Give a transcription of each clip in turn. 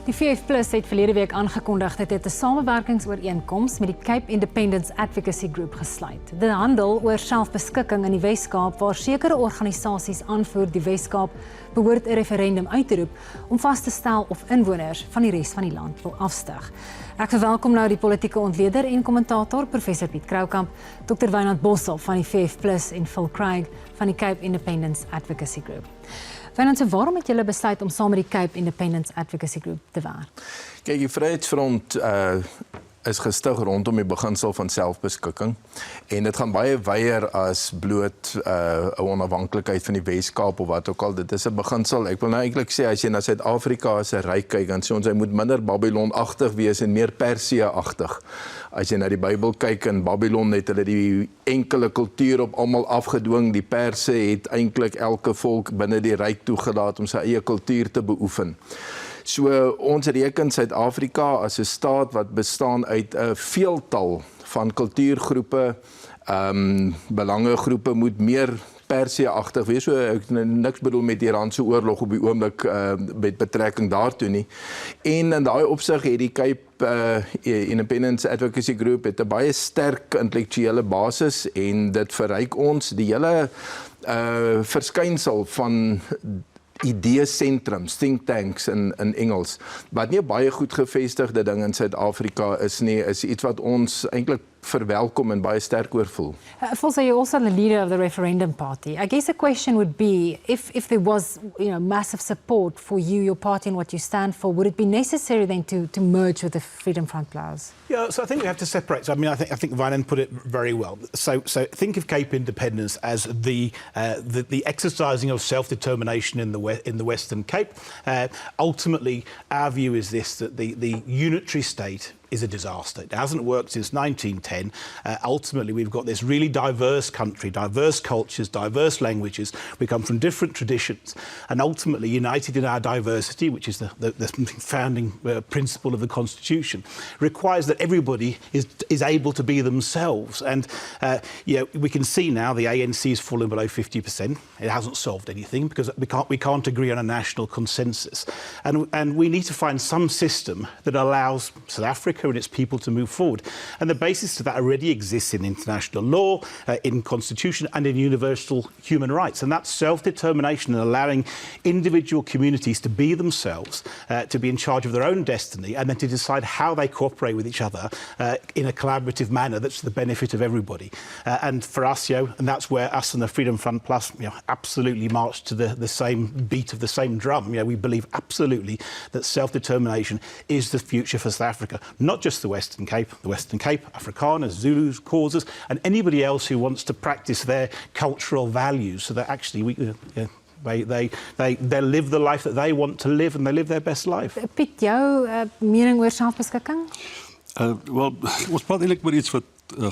Die VF+ het verlede week aangekondig dat dit 'n samewerkingsooreenkoms met die Cape Independence Advocacy Group gesluit. Dit handel oor selfbeskikking in die Wes-Kaap waar sekere organisasies aanvoer die Wes-Kaap behoort 'n referendum uit te roep om vas te stel of inwoners van die res van die land wil afstyg. Ek verwelkom nou die politieke ontleder en kommentator Professor Piet Kroukamp, Dr. Wynand Bossel van die VF+ en Phil Craig van die Cape Independence Advocacy Group. Wynand, so waarom het julle besluit om saam met die Cape Independence Advocacy Group te werk? Kyk, die Vryheidsfront is gestig rondom die beginsel van selfbeskikking en dit gaan baie weier as bloot 'n onafhanklikheid van die Wes-Kaap of wat ook al. Dit is 'n beginsel. Ek wil nou eintlik sê as jy na Suid-Afrika as 'n ryk kyk, dan sê ons hy moet minder Babylon-agtig wees en meer Persië-agtig. As jy na die Bybel kyk, in Babylon het hulle die enkele kultuur op almal afgedwing. Die Perse het eintlik elke volk binne die ryk toegelaat om sy eie kultuur te beoefen. So ons reken Suid-Afrika as 'n staat wat bestaan uit 'n veeltal van kultuurgroepe, belangegroepe moet meer Persië-agtig wees. So ek niks bedoel met die Iranse oorlog op die oomblik met betrekking daartoe nie. En in daai opsig het die Cape Independence Advocacy Group het 'n baie sterk intellektuele basis en dit verryk ons die hele verskynsel van idee-sentrums, think tanks in Engels, wat nie 'n baie goed gevestigde ding in Suid-Afrika is nie, is iets wat ons eintlik verwelkom en baie sterk oor voel. Also, you're also the leader of the referendum party. I guess the question would be, if there was, massive support for you, your party, and what you stand for, would it be necessary then to merge with the Freedom Front Plus? Yeah, so I think we have to separate. So, I mean, I think Wynand put it very well. So think of Cape Independence as the exercising of self-determination in the Western Cape. Ultimately, our view is this: that the unitary state is a disaster. It hasn't worked since 1910. Ultimately, we've got this really diverse country, diverse cultures, diverse languages. We come from different traditions. And ultimately, united in our diversity, which is the founding principle of the Constitution, requires that everybody is able to be themselves. And we can see now the ANC is falling below 50%. It hasn't solved anything because we can't agree on a national consensus. And we need to find some system that allows South Africa and its people to move forward. And the basis of that already exists in international law, in constitution and in universal human rights. And that's self-determination and allowing individual communities to be themselves, to be in charge of their own destiny, and then to decide how they cooperate with each other in a collaborative manner that's to the benefit of everybody. And for us, and that's where us and the Freedom Front Plus, absolutely march to the same beat of the same drum. We believe absolutely that self-determination is the future for South Africa. Not just the Western Cape, Afrikaners, Zulus, Xhosas, and anybody else who wants to practice their cultural values so that actually they live the life that they want to live and they live their best life. Piet, jou mening oor selfbeskikking? Wel, ons praat eintlik oor iets wat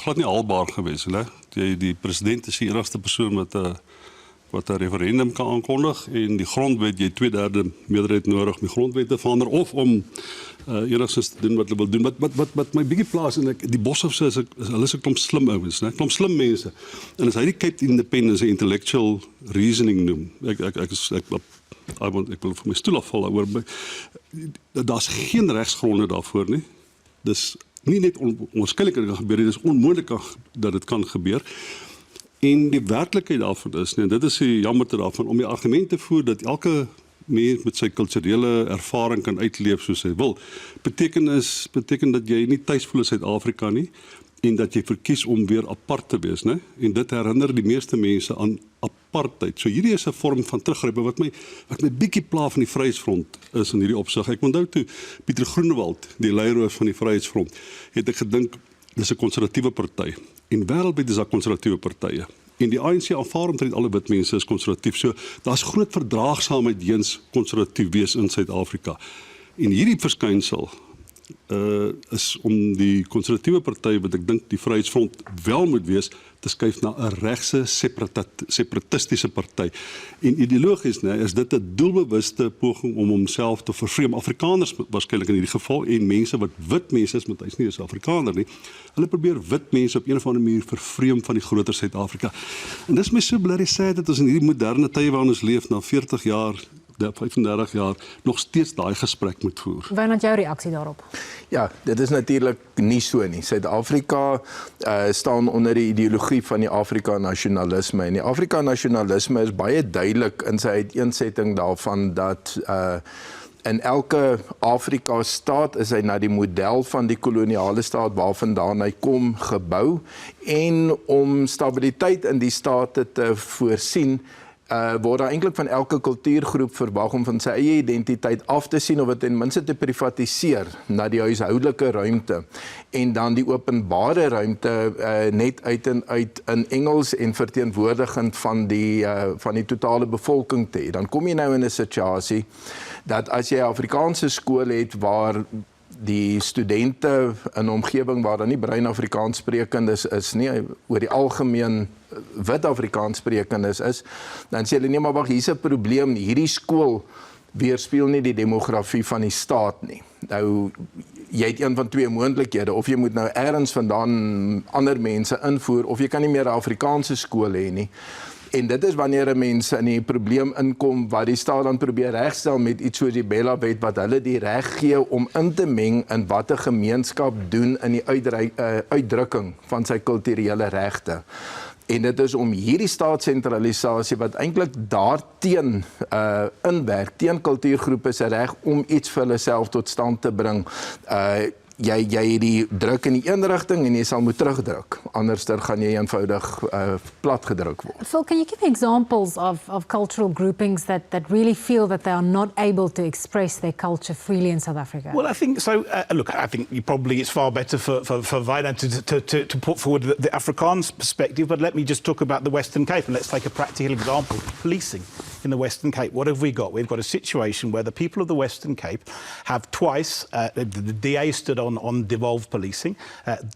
glad nie haalbaar gewees het, hè. Die president is die enigste persoon wat 'n referendum kan aankondig en die grondwet, jy 2/3 meerderheid nodig om die grondwet te verander of om enigstens te doen wat hulle wil doen. Wat my bietjie plaas en die Boshofse hulle is 'n klomp slim ouens, né? Klomp slim mense. En as hy die Cape Independence intellectual reasoning noem, ek wil vir my stoel afval daaroor. Daar's geen regsgronde daarvoor nie. Dis nie net onwaarskynlik dat dit kan gebeur nie, dis onmoontlik dat dit kan gebeur. En die werklikheid daarvan is, en dit is die jammerte daarvan, om die argument te voer dat elke mens met sy kulturele ervaring kan uitleef soos hy wil, beteken dat jy nie tuis voel in Suid-Afrika nie, en dat jy verkies om weer apart te wees, né? En dit herinner die meeste mense aan apartheid. So hierdie is 'n vorm van teruggryp wat my bietjie pla van die Vryheidsfront is in hierdie opsig. Ek onthou toe Pieter Groenewald, die leier van die Vryheidsfront, het ek gedink dis 'n konservatiewe party. En wêreldwyd is daar konservatiewe partye. En die ANC aanvaar omtrent alle wit mense is konservatief. So daar's groot verdraagsaamheid teens konservatief wees in Suid-Afrika. En hierdie verskynsel is om die konservatiewe party wat ek dink die Vryheidsfront wel moet wees, te skuif na 'n regse separatistiese party. En ideologies is dit 'n doelbewuste poging om homself te vervreem. Afrikaners waarskynlik in hierdie geval en mense wat wit mense is, want hy's nie 'n Afrikaner nie. Hulle probeer wit mense op een of ander manier vervreem van die groter Suid-Afrika. En dis my so blerrie sad dat ons in hierdie moderne tye waarin ons leef na 40 jaar 35 jaar nog steeds daai gesprek moet voer. Wynand, jou reaksie daarop? Ja, dit is natuurlik nie so nie. Suid-Afrika staan onder die ideologie van die Afrika-nasionalisme en die Afrika-nasionalisme is baie duidelik in sy uiteensetting daarvan dat in elke Afrika-staat is hy na die model van die koloniale staat waarvandaan hy kom gebou en om stabiliteit in die state te voorsien word daar eintlik van elke kultuurgroep verwag om van sy eie identiteit af te sien of dit ten minste te privatiseer na die huishoudelike ruimte en dan die openbare ruimte net uit en uit in Engels en verteenwoordigend van die totale bevolking te hê. Dan kom jy nou in 'n situasie dat as jy 'n Afrikaanse skool het waar die studente in 'n omgewing waar daar nie bruin Afrikaans sprekendes is nie, oor die algemeen wit Afrikaans sprekendes is, dan sê hulle nee, maar wag, hier's 'n probleem nie. Hierdie skool weerspieël nie die demografie van die staat nie. Nou, jy het een van twee moontlikhede, of jy moet nou ergens vandaan ander mense invoer, of jy kan nie meer 'n Afrikaanse skool hê nie. En dit is wanneer 'n mens in die probleem inkom wat die staat dan probeer regstel met iets soos die Bella-wet wat hulle die reg gee om in te meng in wat 'n gemeenskap doen in die uitdrukking van sy kulturele regte. En dit is om hierdie staatssentralisasie wat eintlik daarteen inwerk, teen kultuurgroepe se reg om iets vir hulle self tot stand te bring. Jy die druk in die een rigting en jy sal moet terugdruk. Anderster gaan jy eenvoudig plat gedruk word. Phil, can you give examples of cultural groupings that really feel that they are not able to express their culture freely in South Africa? Well, I think so. Look, I think it's far better for Wynand to put forward the Afrikaans perspective, but let me just talk about the Western Cape, and let's take a practical example. Policing in the Western Cape. What have we got? We've got a situation where the people of the Western Cape have twice, the DA stood on devolved policing.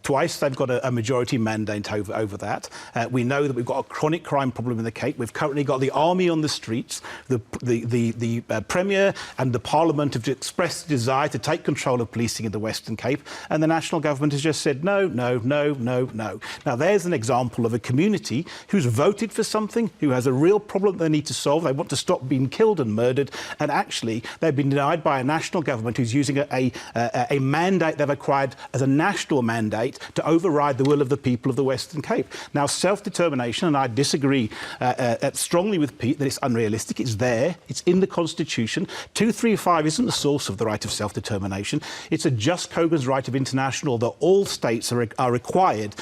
Twice they've got a majority mandate over that. We know that we've got a chronic crime problem in the Cape. We've currently got the army on the streets. The Premier and the Parliament have expressed a desire to take control of policing in the Western Cape, and the national government has just said no, no, no, no, no. Now there's an example of a community who's voted for something, who has a real problem they need to solve. They want to stop being killed and murdered, and actually they've been denied by a national government who's using a mandate they've acquired as a national mandate to override the will of the people of the Western Cape. Now, self-determination, and I disagree strongly with Pete that it's unrealistic. It's there. It's in the Constitution. 235 isn't the source of the right of self-determination. It's a just Kogan's right of international that all states are required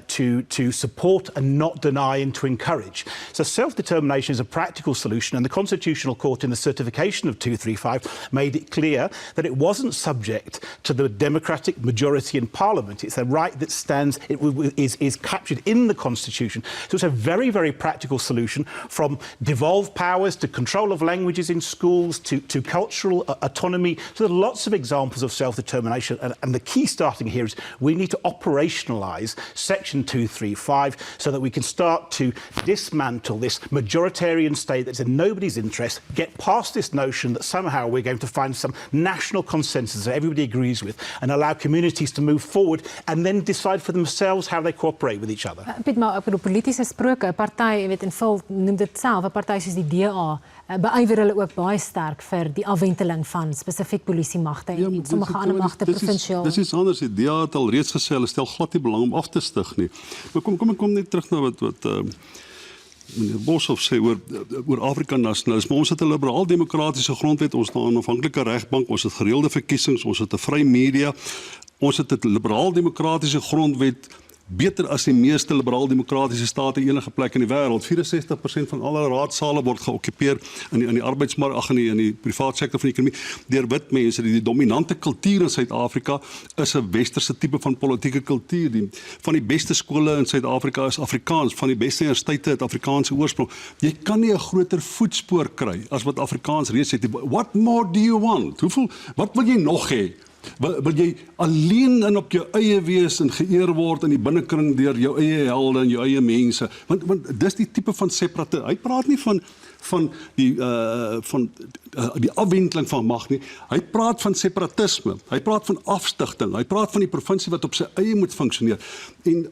to support and not deny and to encourage. So self-determination is a practical solution, and the Constitutional Court in the certification of 235 made it clear that it wasn't subject to the democratic majority in Parliament. It's a right that stands, is captured in the Constitution. So it's a very, very practical solution, from devolved powers to control of languages in schools to cultural autonomy. So there are lots of examples of self-determination, and the key starting here is we need to operationalise Section 235 so that we can start to dismantle this majoritarian state that's in nobody's interest, get past this notion that somehow we're going to find some national consensus that everybody agrees with, and allow communities to move forward and then decide for themselves how they cooperate with each other. Piet, maar ek bedoel, politiese sproke, 'n party, jy weet, en Phil noem dit self, 'n party soos die DA, beywer hulle ook baie sterk vir die afwenteling van spesifiek polisiemagte en sommige ander magte provinsiaal. Dis iets anders. Die DA het al reeds gesê hulle stel glad nie belang om af te stig nie. Maar kom net terug na wat meneer Boshoff sê oor Afrika-nasionalisme. Ons het 'n liberaal-demokratiese grondwet, ons het 'n onafhanklike regbank, ons het gereelde verkiesings, ons het 'n vry media, ons het 'n liberaal-demokratiese grondwet, beter as die meeste liberaal-demokratiese state enige plek in die wêreld. 64% van alle raadsale word geokkupeer in die arbeidsmark, in die private sektor van die ekonomie, deur wit mense. Die dominante kultuur in Suid-Afrika is 'n westerse tipe van politieke kultuur. Van die beste skole in Suid-Afrika is Afrikaans, van die beste universiteite het Afrikaanse oorsprong. Jy kan nie 'n groter voetspoor kry as wat Afrikaans reeds het. What more do you want? Wat wil jy nog hê? Wil jy alleen en op jou eie wees en geëer word in die binnekring deur jou eie helde en jou eie mense? Want dis die tipe van separatisme. Hy praat nie van die afwenteling van mag nie. Hy praat van separatisme. Hy praat van afstigting. Hy praat van die provinsie wat op sy eie moet funksioneer. En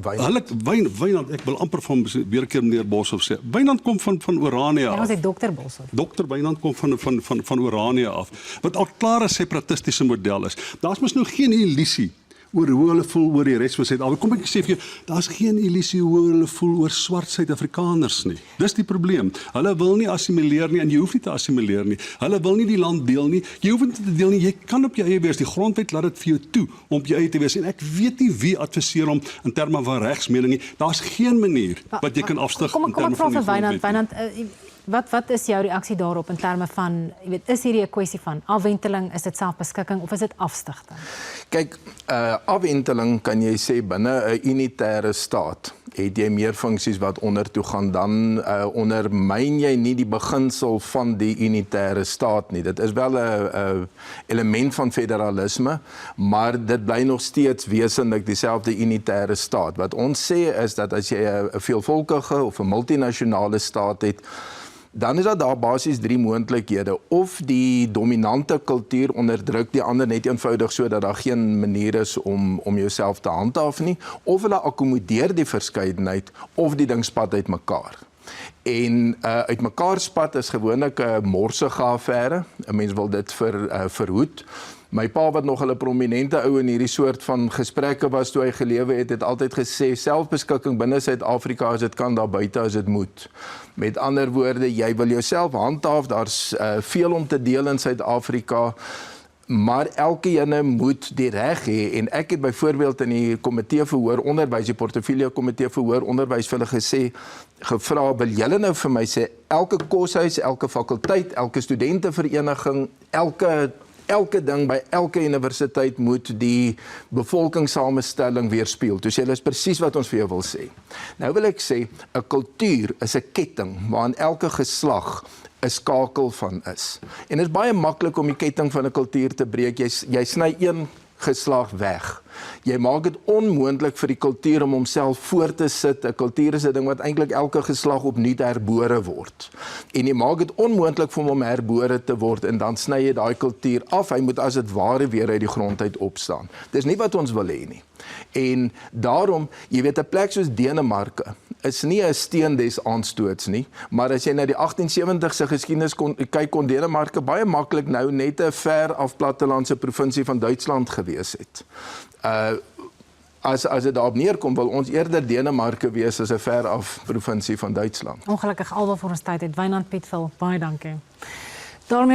Wynand, ek wil amper van weer 'n keer meneer Boshoff sê. Wynand kom van Oranje af. Ons het dokter Boshoff. Dr. Wynand kom van Oranje af. Wat al klaar 'n separatistiese model is. Daar's mos nou geen illusie oor hoe hulle voel oor die res van Suid-Afrika. Kom ek sê vir jou, daar's geen illusie hoe hulle voel oor swart Suid-Afrikaners nie. Dis die probleem. Hulle wil nie assimileer nie en jy hoef nie te assimileer nie. Hulle wil nie die land deel nie. Jy hoef nie te deel nie. Jy kan op jou eie wees. Die grondwet laat dit vir jou toe om op jou eie te wees. En ek weet nie wie adviseer hom in terme van regsmening nie. Daar's geen manier wat jy kan afstig in terme van die grondwet. Wynand, wat is jou reaksie daarop in terme van, jy weet, is hierdie 'n kwessie van afwenteling, is dit selfbeskikking of is dit afstigting? Kyk, afwenteling kan jy sê binne 'n unitêre staat het jy meer funksies wat ondertoe gaan, dan ondermyn jy nie die beginsel van die unitêre staat nie. Dit is wel 'n element van federalisme, maar dit bly nog steeds wesenlik dieselfde unitêre staat. Wat ons sê is dat as jy 'n veelvolkige of 'n multinasjonale staat het, dan is daar basies 3 moontlikhede. Of die dominante kultuur onderdruk die ander net eenvoudig sodat daar geen manier is om jouself te handhaaf nie, of hulle akkommodeer die verskeidenheid, of die ding spat uit mekaar. En uit mekaar spat is gewoonlik 'n morsige affære. 'n Mens wil dit verhoed. My pa wat nog 'n prominente ou in hierdie soort van gesprekke was toe hy gelewe het altyd gesê selfbeskikking binne Suid-Afrika as dit kan, daar buite as dit moet. Met ander woorde, jy wil jouself handhaaf, daar's veel om te deel in Suid-Afrika, maar elkeen moet die reg hê. En ek het byvoorbeeld in die komitee vir hoër onderwys, die portefeulje komitee vir hoër onderwys vir hulle gevra, wil julle nou vir my sê elke koshuis, elke fakulteit, elke studentevereniging, elke ding by elke universiteit moet die bevolkingssamestelling weerspieël. Toe sê hulle is presies wat ons vir jou wil sê. Nou wil ek sê, 'n kultuur is 'n ketting waarin elke geslag 'n skakel van is. En dit is baie maklik om die ketting van 'n kultuur te breek. Jy sny een geslag weg. Jy maak dit onmoontlik vir die kultuur om homself voor te sit. 'n Kultuur is 'n ding wat eintlik elke geslag opnuut herbore word. En jy maak dit onmoontlik vir hom om herbore te word en dan sny jy daai kultuur af. Hy moet as dit ware weer uit die grond uit opstaan. Dis nie wat ons wil hê nie. En daarom, jy weet, 'n plek soos Denemarke is nie 'n steen des aanstoots nie, maar as jy na die 1870 se geskiedenis kyk, kon Denemarke baie maklik nou net 'n ver af plattelandse provinsie van Duitsland gewees het. As dit daarop neerkom, wil ons eerder Denemarke wees as 'n ver af provinsie van Duitsland. Ongelukkig alwaar vir ons tyd het. Wynand Pietvel, baie dankie. Daarmee